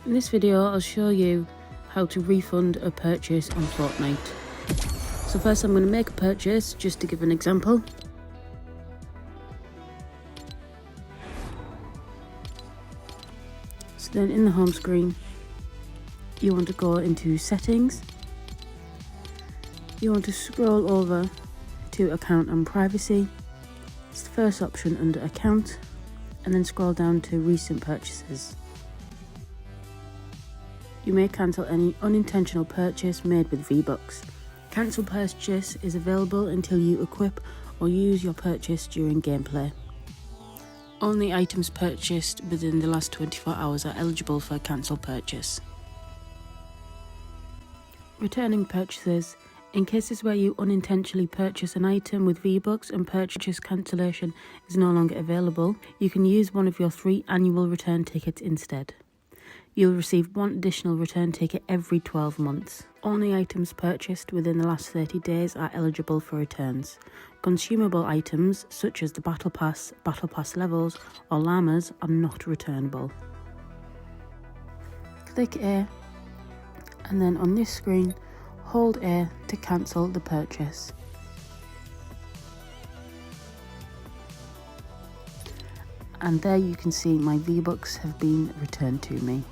In this video, I'll show you how to refund a purchase on Fortnite. So first I'm going to make a purchase just to give an example. So then in the home screen, you want to go into settings. You want to scroll over to account and privacy. It's the first option under account, and then scroll down to recent purchases. You may cancel any unintentional purchase made with V-Bucks. Cancel purchase is available until you equip or use your purchase during gameplay. Only items purchased within the last 24 hours are eligible for cancel purchase. Returning purchases. In cases where you unintentionally purchase an item with V-Bucks and purchase cancellation is no longer available, you can use one of your 3 annual return tickets instead. You'll receive 1 additional return ticket every 12 months. Only items purchased within the last 30 days are eligible for returns. Consumable items such as the Battle Pass levels or llamas are not returnable. Click A, and then on this screen, hold A to cancel the purchase. And there you can see my V-Bucks have been returned to me.